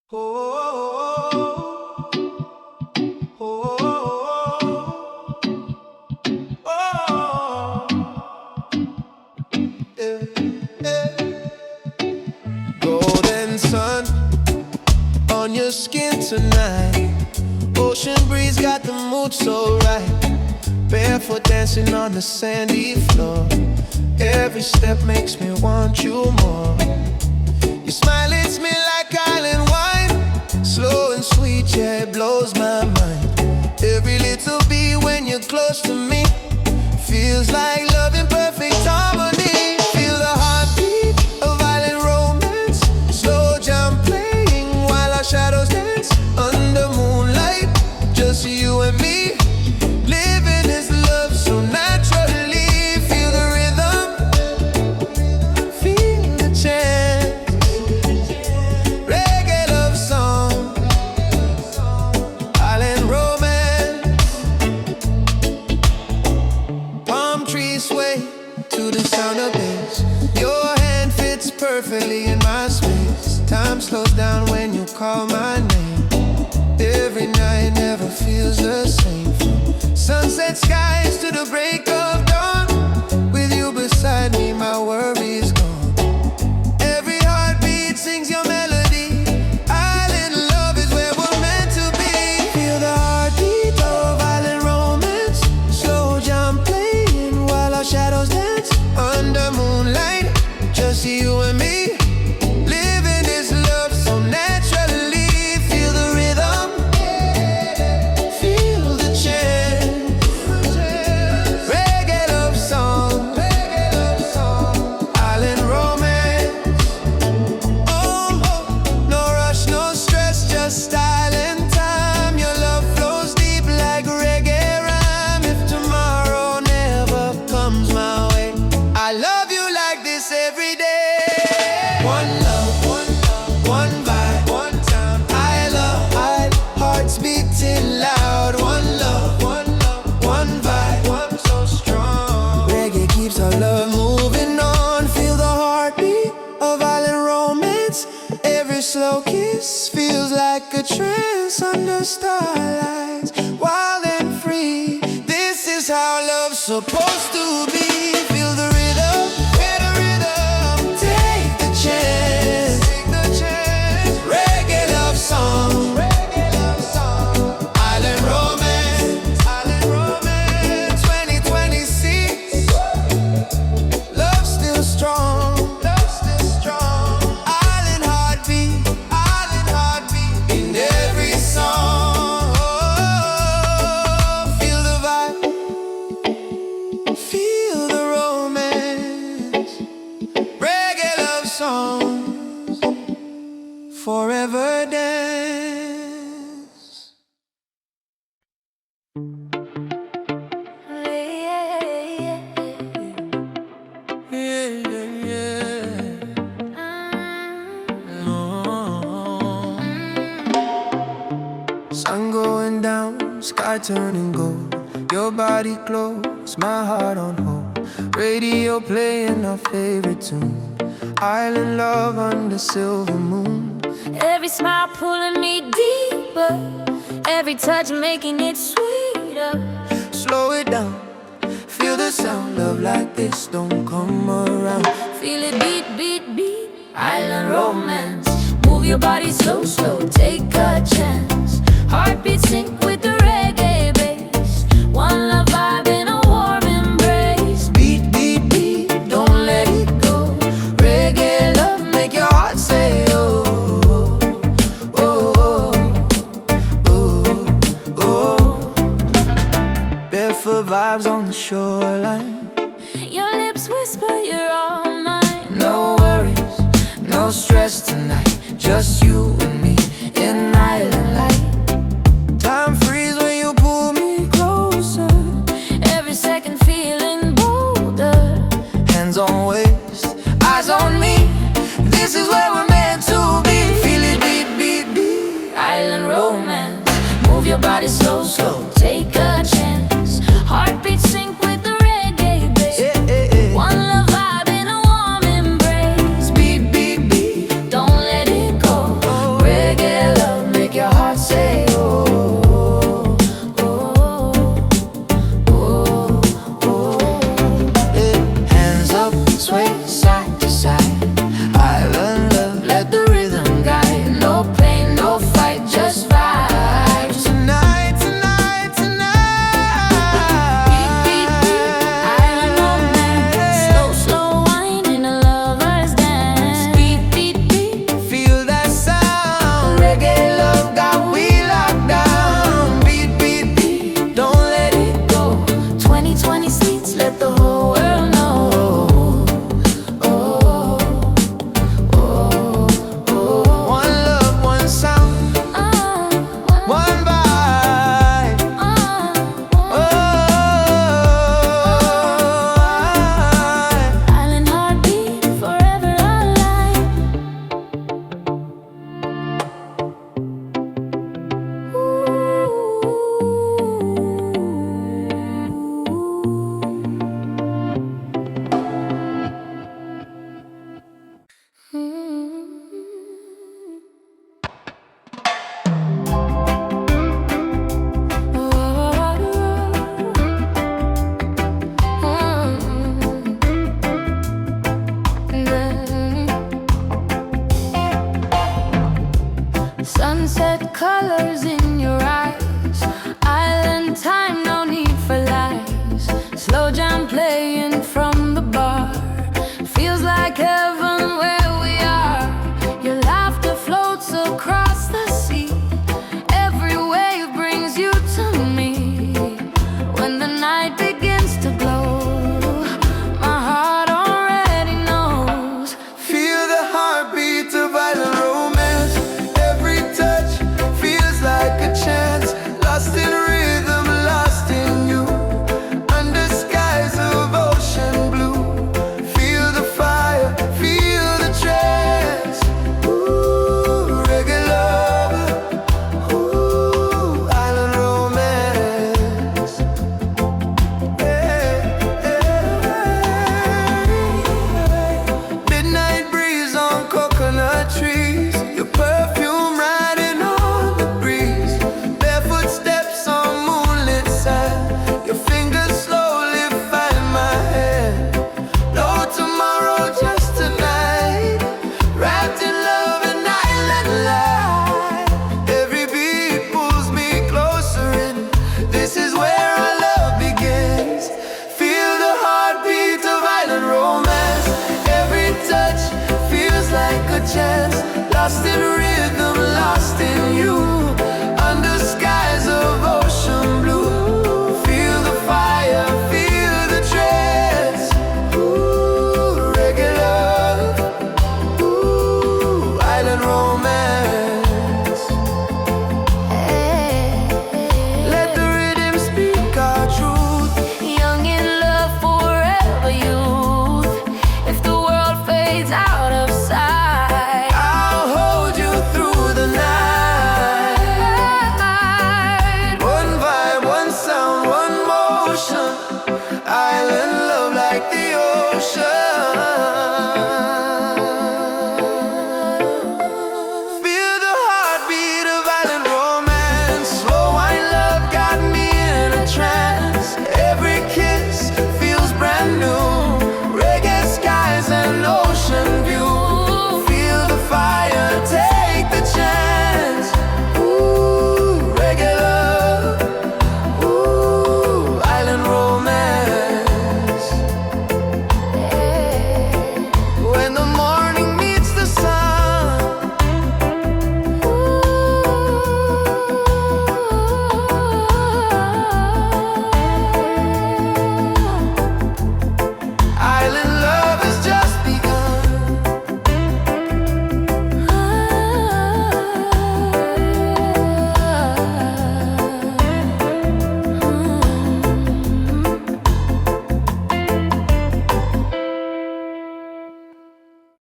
Golden sun on your skin tonight. Ocean breeze got the mood so right. Barefoot dancing on the sandy floor. Every step makes me want you more. Your smile hits me like island wine. Slow and sweet, yeah, it blows my mind. Every little beat when you're close to me feels like love in perfect harmony. Feel the heartbeat of violent romance. Slow jam playing while our shadows dance. Under moonlight, just you and me. Living this love so naturally. Feel the rhythm, feel the chant. Reggae love song, island romance. Palm trees sway to the sound of bass. Your hand fits perfectly in my space. Time slows down when you call my name. Every night never feels the same. From sunset skies to the break of dawn. With you beside me, my worries gone. Every heartbeat sings your melody. Island love is where we're meant to be. Feel the heartbeat of island romance. Slow jam playing while our shadows dance. Under moonlight, just you and me. Living this love so naturally. Feel the rhythm, feel the chant. Reggae love song, island romance. Oh, no rush, no stress, just island time. Your love flows deep like reggae rhyme. If tomorrow never comes my way, I love you like this every day. One love, one vibe, one time. I love, hearts beating loud. One love, one vibe, one so strong. Reggae keeps our love moving on. Feel the heartbeat of island romance. Every slow kiss feels like a trance under starlights, wild and free. This is how love's supposed to be. Feel the rhythm, take the chance. Reggae love song, island romance, 2026. Love still strong, island heartbeat in every song. Feel the vibe, feel the romance. Reggae love songs, forever dance. Sun going down, sky turning gold. Your body close, my heart on hold. Radio playing our favorite tune. Island love under silver moon. Every smile pulling me deeper, every touch making it sweeter. Slow it down, feel the sound. Love like this don't come around. Feel it beat, beat, beat. Island romance. Move your body slow, slow, take a chance. Heartbeat sync with the reggae bass. One love vibe in a warm embrace. Beat, beat, beat, don't let it go. Reggae love make your heart say oh, oh, oh, oh, oh. Barefoot vibes on the shoreline. Your lips whisper you're all mine. No worries, no stress tonight. Just you and me in island light. Time freeze when you pull me closer. Every second feeling bolder. Hands on waist, eyes on me. This is where we're meant to be. Feel it beat, beat, beat. Island romance. Move your body slow, slow, take a chance. Heartbeat sync with the reggae bass. One love vibe in a warm embrace. Beat, beat, beat. Don't let it go. Sunset colors in your eyes, island time, no need for lies. Slow jam playing from the bar, feels like hell.